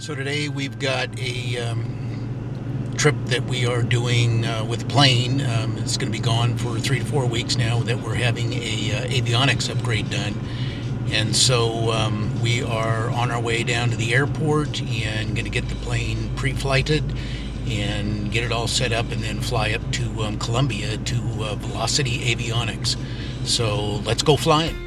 So today we've got a trip that we are doing with a plane. It's going to be gone for 3 to 4 weeks now that we're having a avionics upgrade done. And so we are on our way down to the airport and going to get the plane pre-flighted and get it all set up and then fly up to Columbia to Velocity Avionics. So let's go flying.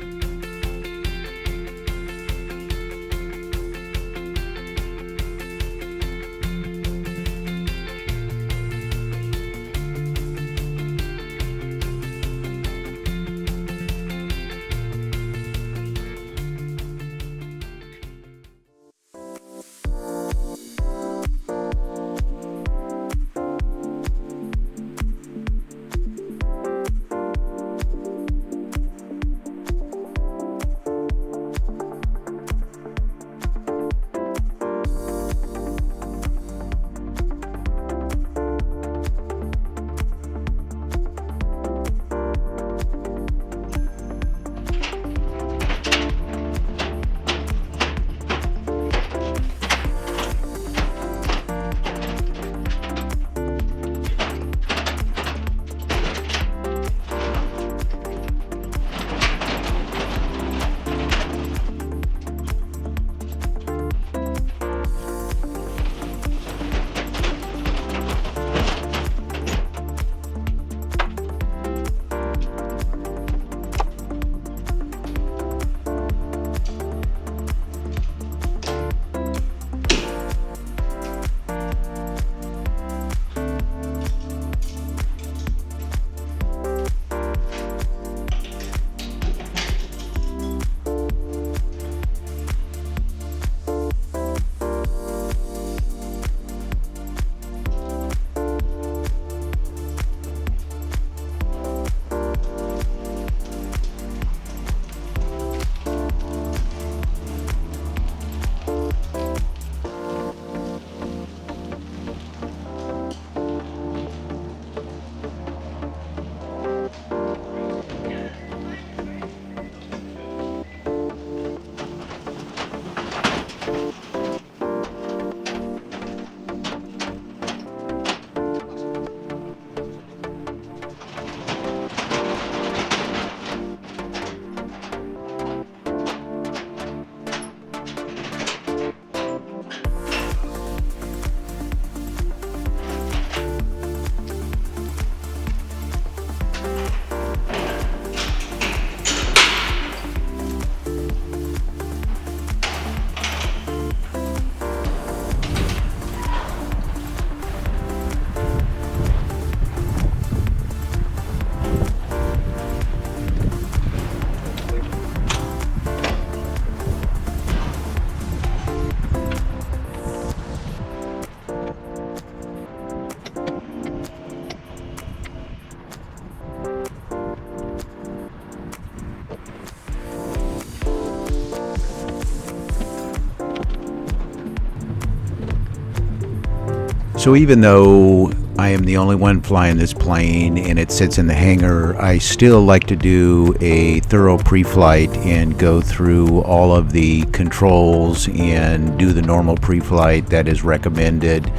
So even though I am the only one flying this plane and it sits in the hangar, I still like to do a thorough pre-flight and go through all of the controls and do the normal pre-flight that is recommended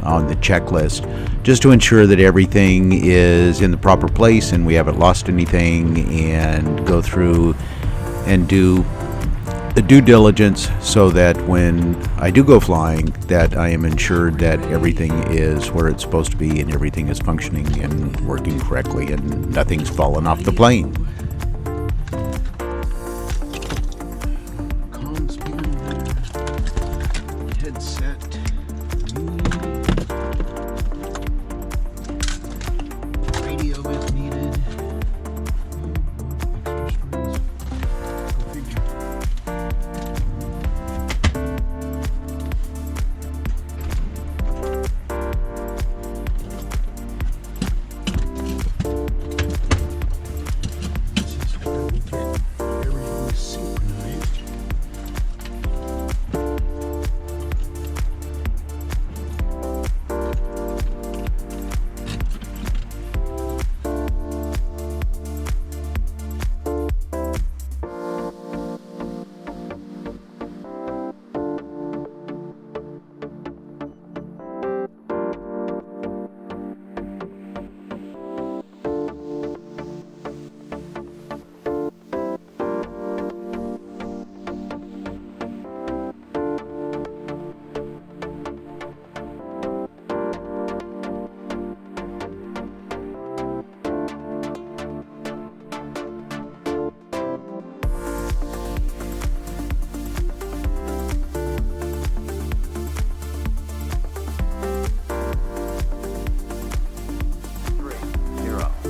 on the checklist, just to ensure that everything is in the proper place and we haven't lost anything, and go through and do the due diligence so that when I do go flying, that I am ensured that everything is where it's supposed to be and everything is functioning and working correctly and nothing's fallen off the plane. Comms on, headset. Radio is needed.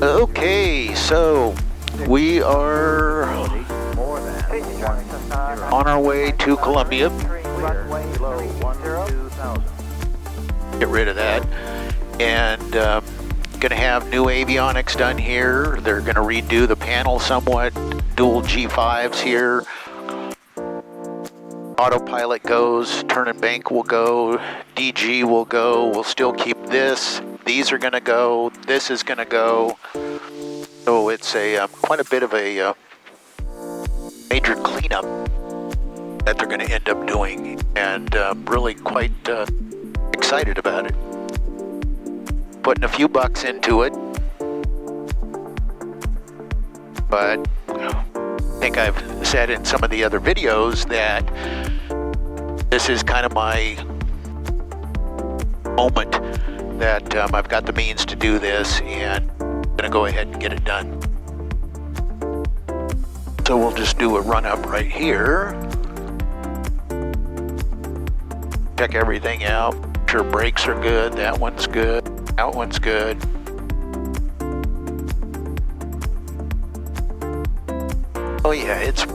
Okay, so we are on our way to Columbia. Get rid of that. And going to have new avionics done here. They're going to redo the panel somewhat. Dual G5s here. Autopilot goes, turn and bank will go, DG will go, we'll still keep this. These are going to go, this is going to go. So it's a quite a bit of a major cleanup that they're going to end up doing, and really quite excited about it. Putting a few bucks into it, but I think I've said in some of the other videos that this is kind of my moment that I've got the means to do this, and I'm going to go ahead and get it done. So we'll just do a run up right here. Check everything out. Make sure brakes are good. That one's good. That one's good. Oh yeah, it's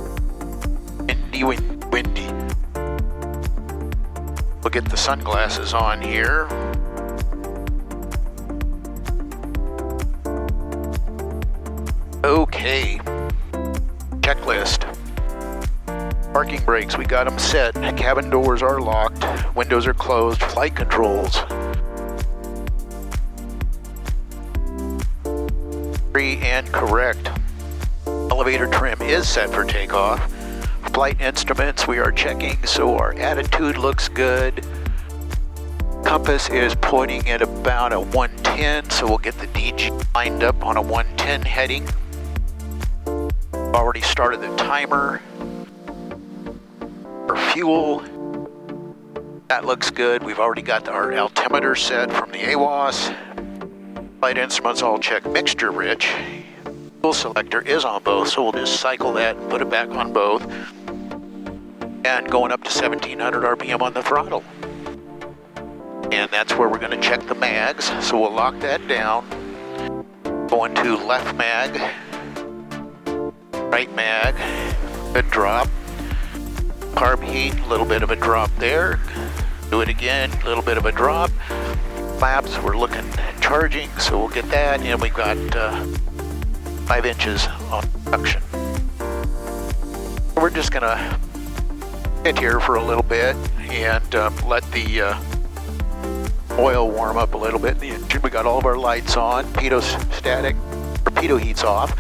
windy. We'll get the sunglasses on here. Okay. Checklist. Parking brakes, we got them set. Cabin doors are locked. Windows are closed. Flight controls. Free and correct. Elevator trim is set for takeoff. Flight instruments we are checking, so our attitude looks good. Compass is pointing at about a 110, so we'll get the DG lined up on a 110 heading. Already started the timer. For fuel, that looks good. We've already got our altimeter set from the AWOS. Flight instruments all check mixture rich. Fuel selector is on both, so we'll just cycle that and put it back on both. And going up to 1700 RPM on the throttle. And that's where we're going to check the mags, so we'll lock that down. Going to left mag, right mag, good drop. Carb heat, a little bit of a drop there. Do it again, a little bit of a drop. Flaps, we're looking at charging, so we'll get that. And we've got 5 inches on suction. We're just going to sit here for a little bit and let the oil warm up a little bit. The engine, we got all of our lights on, pitot static, or pitot heat's off,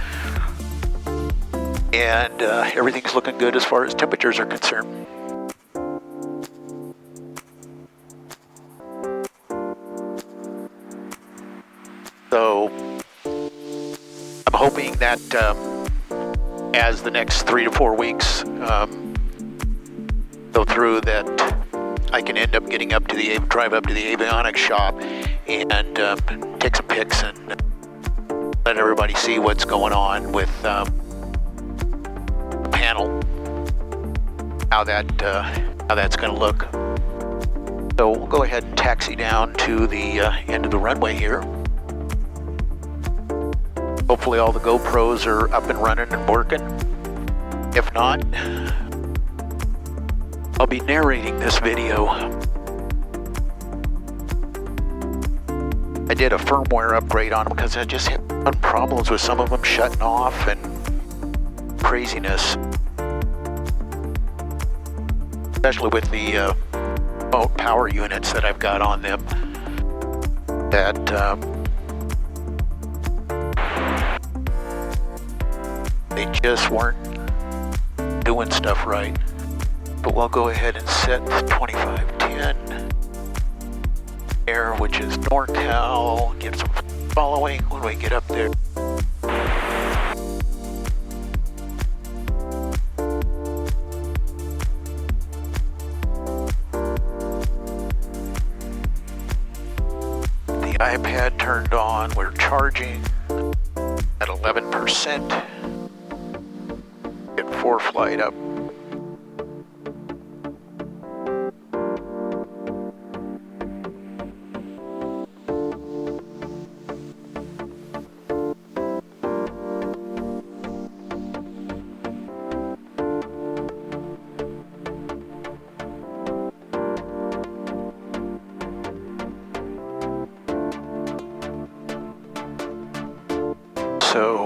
and everything's looking good as far as temperatures are concerned. So I'm hoping that as the next 3 to 4 weeks go through, that I can end up getting up to the drive up to the avionics shop and take some pics and let everybody see what's going on with the panel, how that's going to look. So we'll go ahead and taxi down to the end of the runway here. Hopefully all the GoPros are up and running and working. If not, I'll be narrating this video. I did a firmware upgrade on them because I just had problems with some of them shutting off and craziness. Especially with the power units that I've got on them. That they just weren't doing stuff right. But we'll go ahead and set 2510 air, which is NorCal. Get some following when we get up there. The iPad turned on. We're charging at 11%. Get 4 flight up.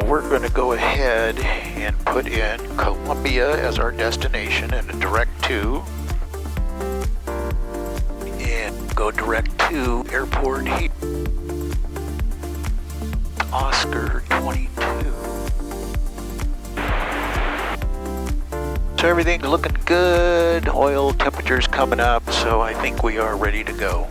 we're going to go ahead and put in Columbia as our destination and a direct to. And go direct to airport here. Oscar 22. So everything's looking good. Oil temperature's coming up, so I think we are ready to go.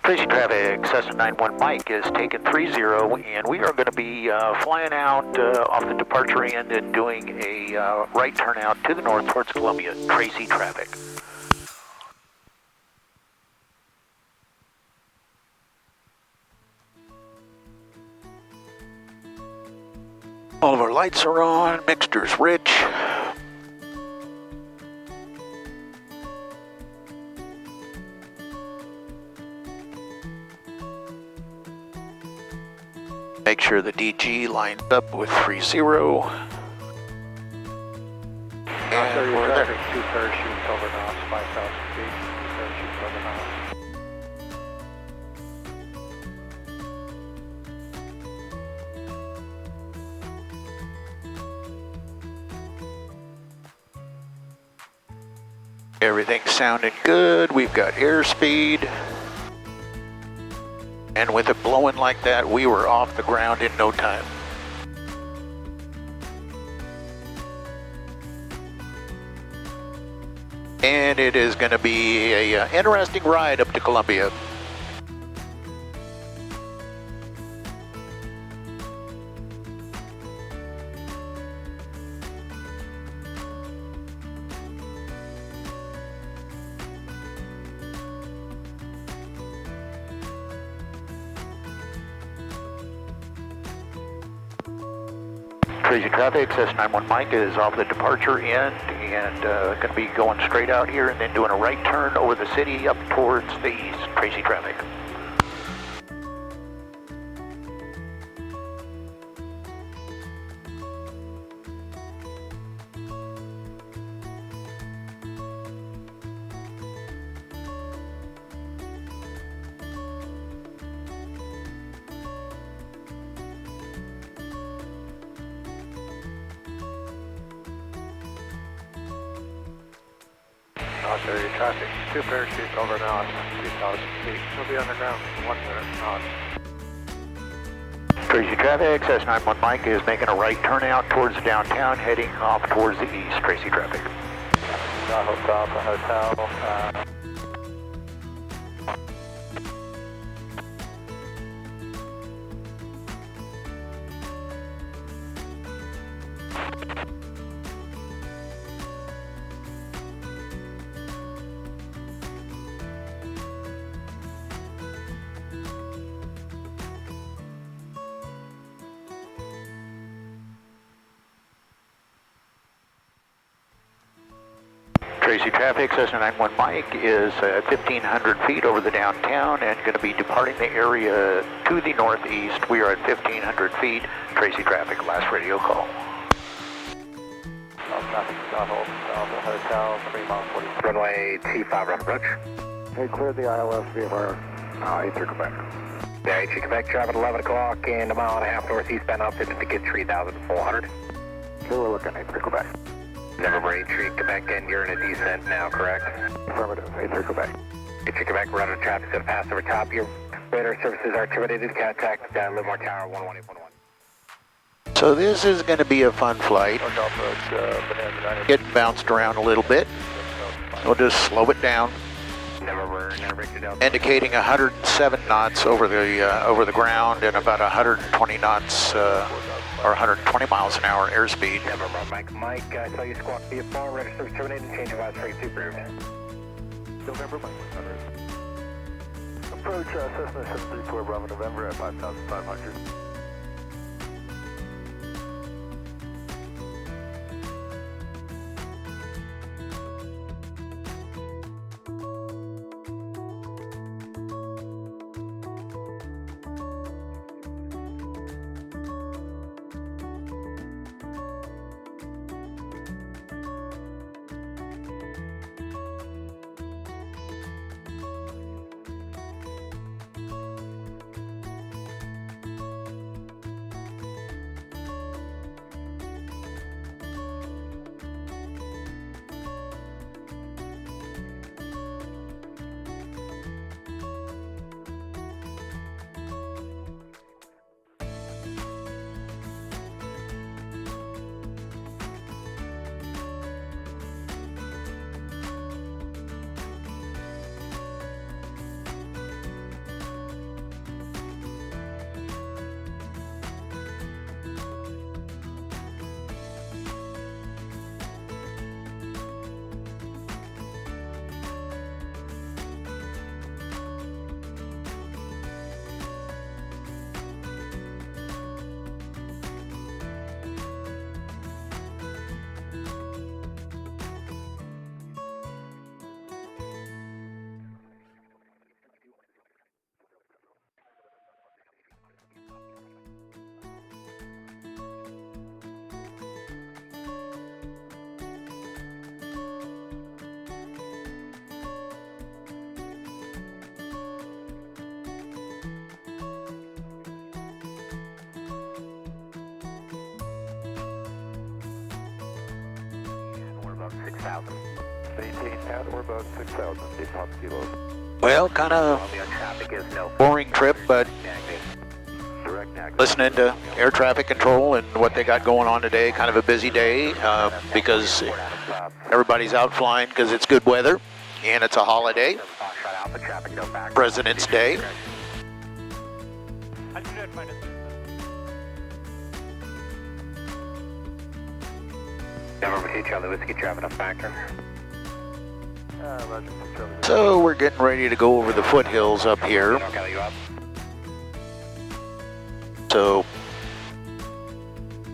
Crazy traffic, Cessna 91 Mike is taking 30, and we are going to be flying out off the departure end and doing a right turn out to the north towards Columbia. Crazy traffic. All of our lights are on, mixture's rich. Make sure the DG lines up with 30. And we're there. 2 parachutes over NOS, 5,000 feet, 2 parachutes over NOS. Everything's sounding good. We've got airspeed. And with it blowing like that, we were off the ground in no time. And it is going to be a interesting ride up to Columbia. Crazy traffic, Cessna 91 Mike is off the departure end and going to be going straight out here and then doing a right turn over the city up towards the east. Crazy traffic. NOS area traffic, 2 parachutes over NOS, 2,000 feet. We'll be underground for 1 minute, NOS. Crazy traffic, Cessna 91 Mike is making a right turn out towards downtown, heading off towards the east. Crazy traffic. Hotel to hotel. Crazy traffic, Cessna 91 Mike is 1,500 feet over the downtown and going to be departing the area to the northeast. We are at 1,500 feet. Crazy traffic, last radio call. Traffic, South Hotel, 3 miles 40. Runway T5 on approach. Hey, cleared the ILS VFR, 8 through Quebec. Yeah, 8 Quebec, traffic 11 o'clock and a mile and a half northeastbound outfit to get 3,400. Here we're looking, 8 through Quebec. November 8 3 Quebec, and you're in a descent now, correct? Affirmative, 8 through Quebec. 8 3 Quebec, radar traffic's going to pass over top. Your radar services are terminated. Contact Livermore Tower 11811. So this is going to be a fun flight. North Approach, Bonanza 90. Getting bounced around a little bit. We'll just slow it down, November, Victor Delta. indicating 107 knots over the ground and about 120 knots or 120 miles an hour airspeed. November, Mike, I saw you squawk VFR, radar service terminated, change of eyes, frequency approved. November, Mike 100. Approach Cessna 734 Bravo November at 5,500. 6,000. Maintain at or above 6,000, 8 pounds kilos. Well, kind of Columbia traffic is no. boring trip, but Direct negative. listening to air traffic control and what they got going on today, kind of a busy day because everybody's out flying because it's good weather and it's a holiday, President's Day. Number 2, Charlie Whiskey, traffic up factor. Roger. So we're getting ready to go over the foothills up here. Kelly, you up? So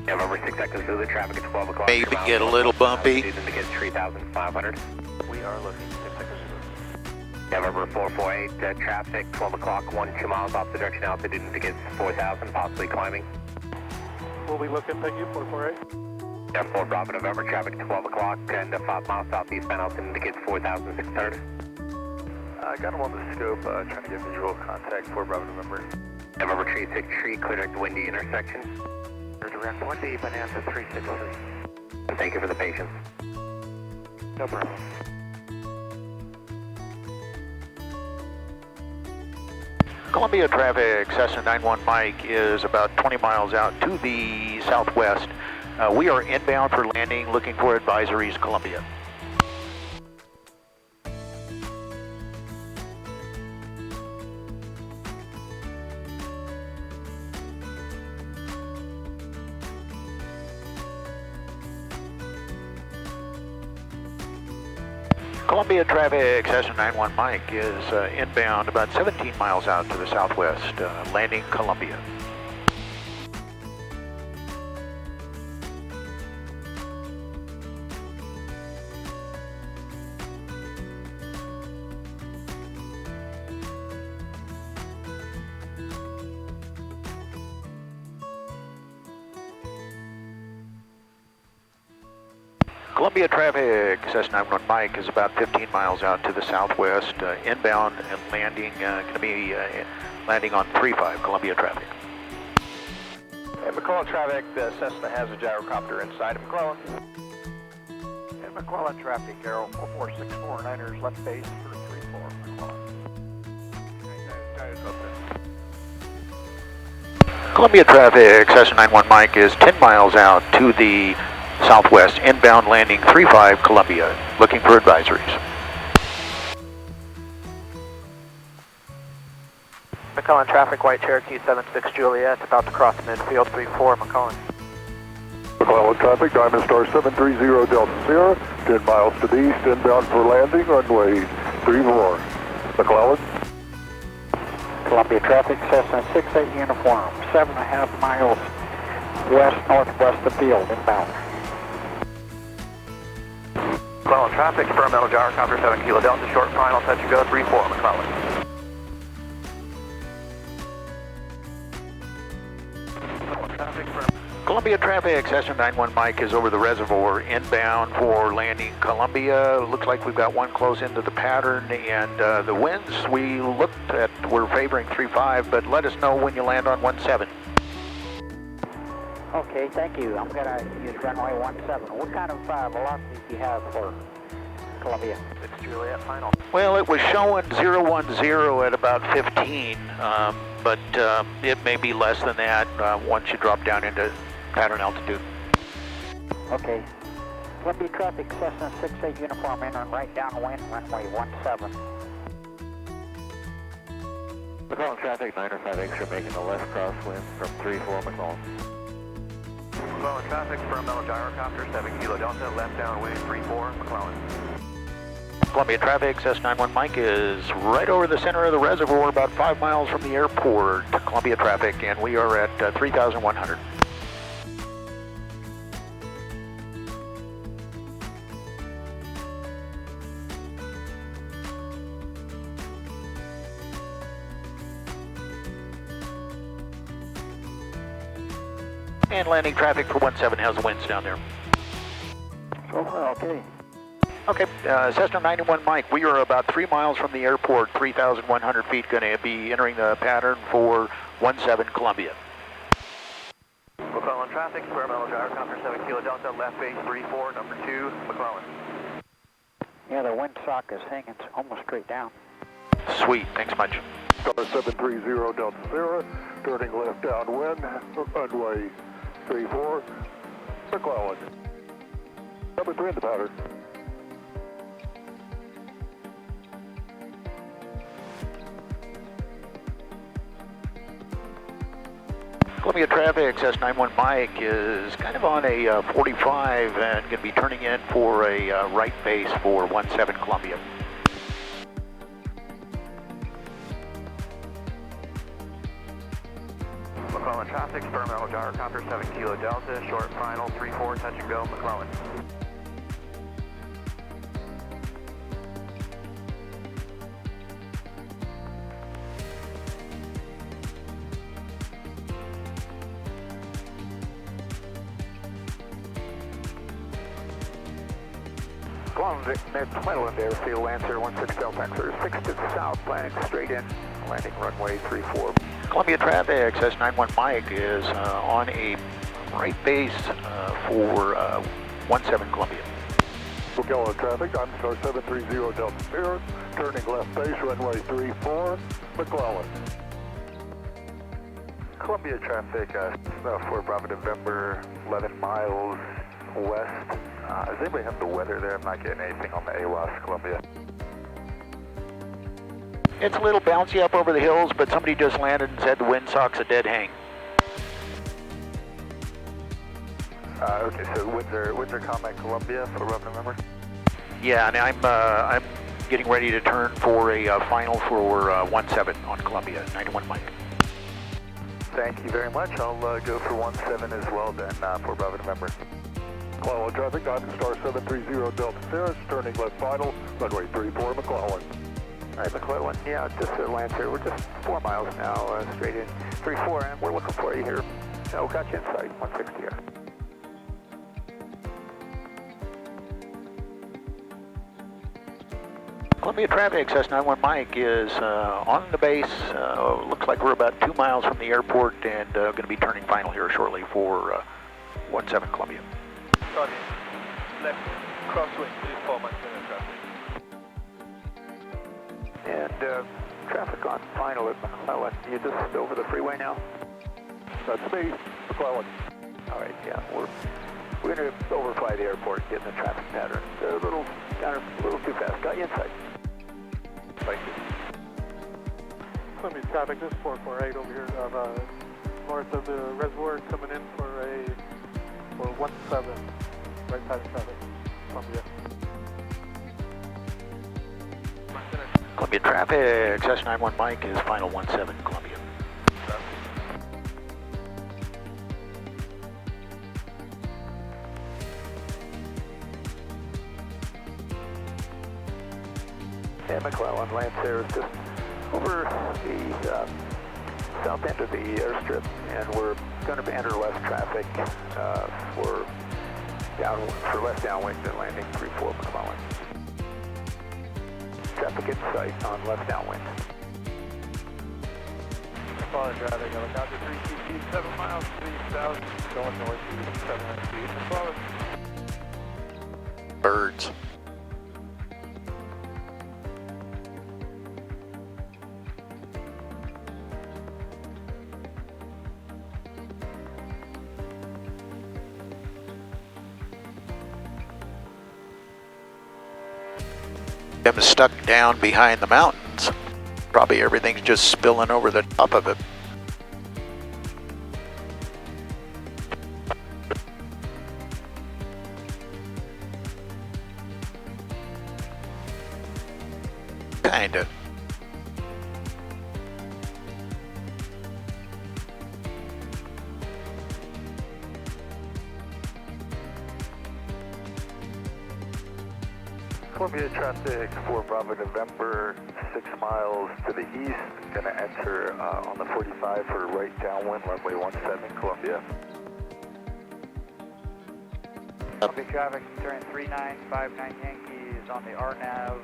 November 6 Echo Zulu, traffic at 12 o'clock. maybe get a little bumpy. Indicates 3,500. We are looking 6 seconds. November 448, traffic 12 o'clock, 2 miles off the direction altitude indicates 4,000, possibly climbing. We'll be looking, thank you, 448. 4 Bravo November, traffic 12 o'clock and 5 miles southeastbound altitude indicates 4,600. I got him on the scope, trying to get visual contact for Bravo November. November 36 tree, clear direct windy intersection. Direct 1D, Bonanza 363. And thank you for the patience. No problem. Columbia traffic, Cessna 91 Mike is about 20 miles out to the southwest. We are inbound for landing, looking for advisories, Columbia. Columbia traffic, Cessna 91 Mike is inbound about 17 miles out to the southwest, landing Columbia. Columbia traffic, Cessna 91 Mike is about 15 miles out to the southwest, inbound and landing, going to be landing on 35, Columbia traffic. And McClellan traffic, the Cessna has a gyrocopter inside of McClellan. And McClellan traffic, Arrow 4464, Niners left base for 34, McClellan. Columbia traffic, Cessna 91 Mike is 10 miles out to the southwest, inbound landing 35 Columbia, looking for advisories. McClellan traffic, White Cherokee 76 Juliet, about to cross midfield 34 McClellan. McClellan traffic, Diamond Star 730 Delta Sierra, 10 miles to the east, inbound for landing, runway 34. McClellan. Columbia traffic, Cessna 68 uniform, 7.5 miles west-northwest of field, inbound. McClellan traffic, experimental gyrocopter 7 Kilo Delta, short final, touch and go 34, McClellan. Columbia traffic, Cessna 91 Mike is over the reservoir, inbound for landing Columbia. Looks like we've got one close into the pattern, and the winds we looked at were favoring 3-5, but let us know when you land on 17. Okay, thank you. I'm going to use runway 17. What kind of velocity do you have for Columbia? 6 Juliet final. Well, it was showing 010 at about 15, but it may be less than that once you drop down into pattern altitude. Okay. Columbia traffic, Cessna 68 uniform, in and right downwind, runway 17. McClellan traffic, Niner 5 extra, making a left crosswind from 34, McClellan. McClellan traffic, experimental gyrocopter 7 Kilo Delta, left downwind 34, McClellan. Columbia traffic, Cessna 91 Mike is right over the center of the reservoir, about 5 miles from the airport. Columbia traffic, and we are at 3,100. And landing traffic for 17, how's the winds down there? So far, okay. Okay, Cessna 91 Mike, we are about 3 miles from the airport, 3,100 feet, going to be entering the pattern for 17 Columbia. McClellan traffic, experimental gyrocopter 7 Kilo Delta, left base 34, number 2, McClellan. Yeah, the windsock is hanging almost straight down. Sweet, thanks much. Star 730 Delta Sierra, turning left downwind, runway 34, McClellan. Number 3 in the pattern. Columbia traffic, SS91 Mike is kind of on a 45 and going to be turning in for a right base for 17 Columbia. McClellan traffic, experimental gyrocopter 7 Kilo Delta, short final 34, touch and go, McClellan. McClellan airfield, Lancer 16 Delta X, 6 to the south, landing straight in, landing runway 34. Columbia traffic, SS91 Mike is on a right base for 17 Columbia. McClellan traffic, I'm Star 730 Delta Sierra, turning left base, runway 34, McClellan. Columbia traffic, 4 Bravo November, 11 miles west. Does anybody have the weather there? I'm not getting anything on the AWAS, Columbia. It's a little bouncy up over the hills, but somebody just landed and said the windsock's a dead hang. Okay, so Windsor Combat Columbia for Bravo November? Yeah, and I'm getting ready to turn for a final for 17 on Columbia, 91 Mike. Thank you very much. I'll go for 17 as well then for Bravo November. McClellan traffic, I'm Star 730 Delta Sierra, turning left final, runway 34, McClellan. All right, McClellan, yeah, just a Lancer. We're just 4 miles now, straight in 34, and we're looking for you here. No, got you in sight, 160 here. Columbia traffic, SS91 Mike is on the base. Looks like we're about 2 miles from the airport and going to be turning final here shortly for 17 Columbia. Sorry, left crosswind, 4 miles traffic. And traffic on final at McClellan. You just over the freeway now? That's me, McClellan. All right, yeah, we're going to overfly the airport, get in the traffic pattern. A little too fast. Got you in sight. Thank you. Columbia traffic, this is 448 over here, north of the reservoir, coming in for 17, right side of traffic, Columbia. Columbia traffic, SS91 Mike is final 17 Columbia. And McClellan, Lancer is just over the south end of the airstrip, and we're going to enter less traffic for less downwind and landing 34 McClellan. Traffic in sight on left downwind. McClellan traffic, helicopter 3 feet, 7 miles, 3 south, going northeast, 700 feet, McClellan. Birds. I'm stuck down behind the mountains. Probably everything's just spilling over the top of it. Kinda. Columbia traffic for Bravo November, 6 miles to the east. Going to enter on the 45 for right downwind, runway 17, Columbia. Columbia traffic, turn 3959 Yankees on the RNAV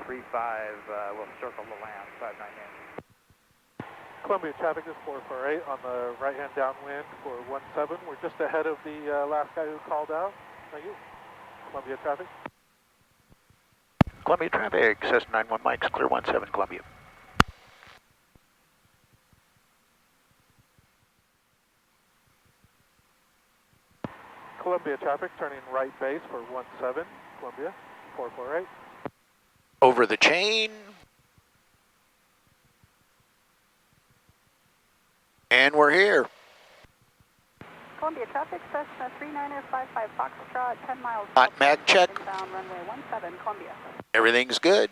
35. We'll circle the land, 59 Yankees. Columbia traffic is 448 on the right-hand downwind for 17. We're just ahead of the last guy who called out. Thank you. Columbia traffic. Columbia traffic, Cessna 91 Mike's clear 17 Columbia. Columbia traffic turning right base for 17, Columbia, 448. Over the chain. And we're here. Columbia traffic, Cessna 3955 Foxtrot, 10 miles. Hot mag check. Inbound runway 17, Columbia. Everything's good.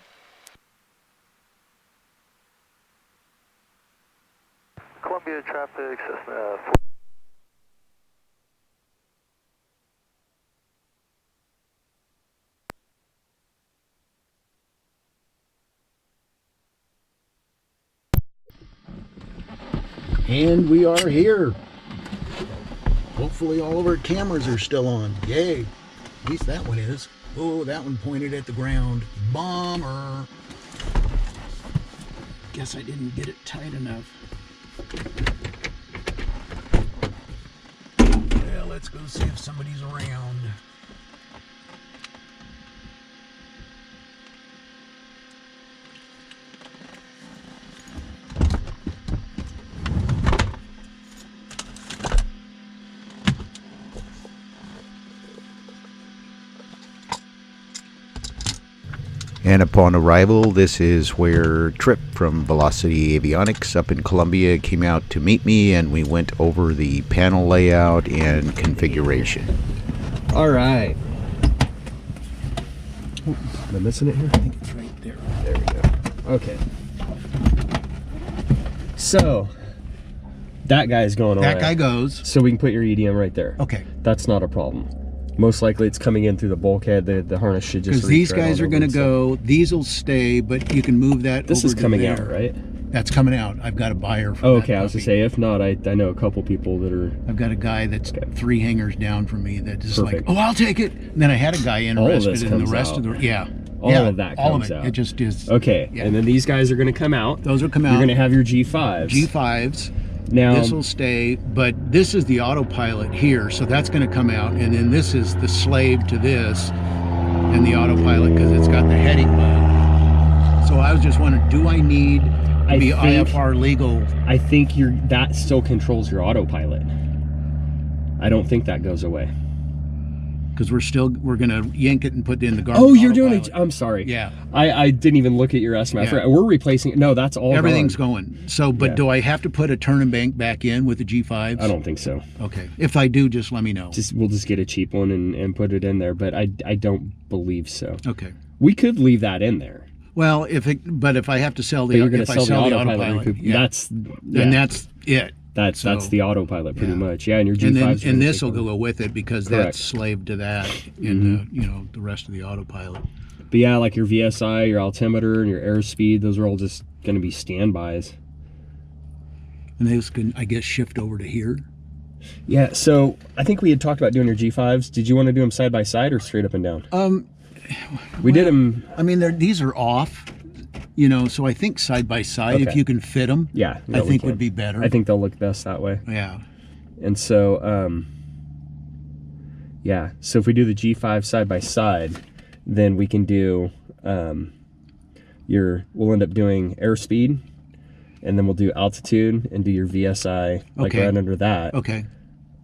Columbia traffic, Cessna 4. And we are here. Hopefully all of our cameras are still on. Yay. At least that one is. Oh, that one pointed at the ground. Bomber. Guess I didn't get it tight enough. Well, let's go see if somebody's around. And upon arrival, this is where Tripp from Velocity Avionics up in Columbia came out to meet me, and we went over the panel layout and configuration. All right. Oh, am I missing it here? I think it's right there. There we go. Okay. So, that guy's going away. That guy goes. So we can put your EDM right there. Okay. That's not a problem. Most likely it's coming in through the bulkhead. The harness should just... Because these guys are going to go, these will stay, but you can move that This over is coming to out, there. right? That's coming out. I've got a buyer for Okay, that I was going to puppy. say, if not, I know a couple people that are... I've got a guy that's 3 hangers down from me that is Perfect. like, oh, I'll take it. And then I had a guy All of interested this in the comes rest out. of the, yeah. All yeah, of that all comes of it. out. It just is. Okay, Yeah. and then these guys are going to come out. Those will come out. You're going to have your G5s. G5s. Now, This will stay, but this is the autopilot here, so that's going to come out. And then this is the slave to this and the autopilot because it's got the heading bug. So I was just wondering, do I need to be IFR legal? I think that still controls your autopilot. I don't think that goes away. Because we're going to yank it and put it in the Garmin. Oh, you're doing it. autopilot. I'm sorry. Yeah. I didn't even look at your estimate. Yeah. We're replacing it. No, that's all Everything's gone. going. So, but Yeah. do I have to put a turn and bank back in with the G5s? I don't think so. Okay. If I do, just let me know. We'll just get a cheap one and put it in there, but I don't believe so. Okay. We could leave that in there. Well, if I have to sell But the, you're going if to I sell sell the autopilot. autopilot, yeah, then that's it. That's the autopilot pretty yeah. much. Yeah, and your G5s. And then are gonna this will take over. go with it because Correct. that's slave to that in the rest of the autopilot. But yeah, like your VSI, your altimeter, and your airspeed, those are all just going to be standbys. And those can, I guess, shift over to here. Yeah, so I think we had talked about doing your G5s. Did you want to do them side by side or straight up and down? We did them. I mean, these are off, so I think side by side, if Okay. you can fit them, Yeah, I think would be better. I think they'll look best that way. Yeah. And so, yeah, so if we do the G5 side by side, then we can do we'll end up doing airspeed, and then we'll do altitude and do your VSI like Okay. right under that. Okay.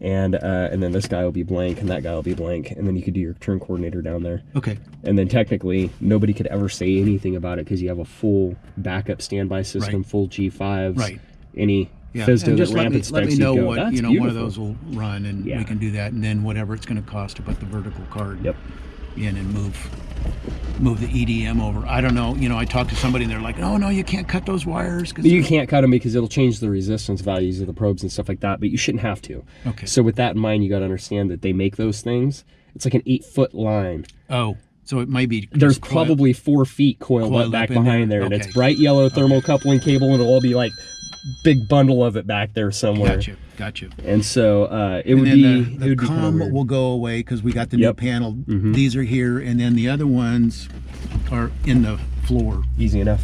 And then this guy will be blank and that guy will be blank, and then you could do your turn coordinator down there. Okay. And then technically nobody could ever say anything about it because you have a full backup standby system, Right. full G5s. Right. Any Yeah. FISDO And just that let ramp me inspects know you go, what that's one of beautiful. those will run, and Yeah. we can do that. And then whatever it's going to cost to put the vertical card Yep. in and move the EDM over. I don't know. I talked to somebody and they're like, "Oh no, you can't cut those wires." But you can't cut them because it'll change the resistance values of the probes and stuff like that, but you shouldn't have to. Okay. So with that in mind, you got to understand that they make those things. It's like an 8-foot line. Oh, so it might be. There's just coil- probably 4 feet coiled up back up in behind there. there, and Okay. it's bright yellow thermocoupling cable, and it'll all be like big bundle of it back there somewhere. Gotcha. And so it would And be then it the would be kinda comm weird. will go away because we got the Yep. new panel. Mhm. These are here, and then the other ones are in the floor Easy enough.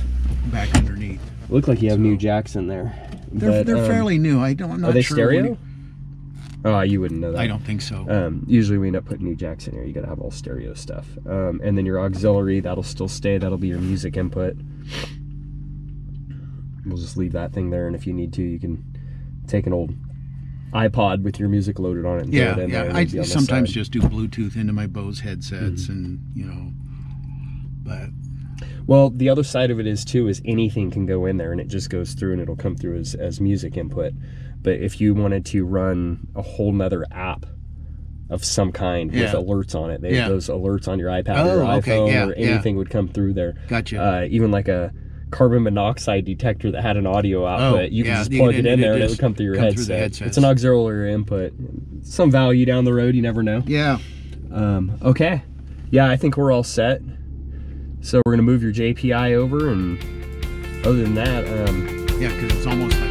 back underneath. Look like you have new jacks in there. They're but, fairly new. I'm not are they sure. stereo? Oh, you wouldn't know that. I don't think so. Usually we end up putting new jacks in here. You got to have all stereo stuff. And then your auxiliary, that'll still stay. That'll be your music input. We'll just leave that thing there, and if you need to, you can take an old iPod with your music loaded on it and Yeah, throw it in yeah. there. I sometimes just do Bluetooth into my Bose headsets, and but. Well, the other side of it is too is anything can go in there, and it just goes through, and it'll come through as music input. But if you wanted to run a whole nother app of some kind with alerts on it, those alerts on your iPad or your iPhone or anything would come through there. Gotcha. Even like a carbon monoxide detector that had an audio output, you could just plug it in there and it would come through your headset. It's an auxiliary input. Some value down the road, you never know. Yeah. Okay. Yeah, I think we're all set. So we're going to move your JPI over, and other than that... yeah, because it's almost like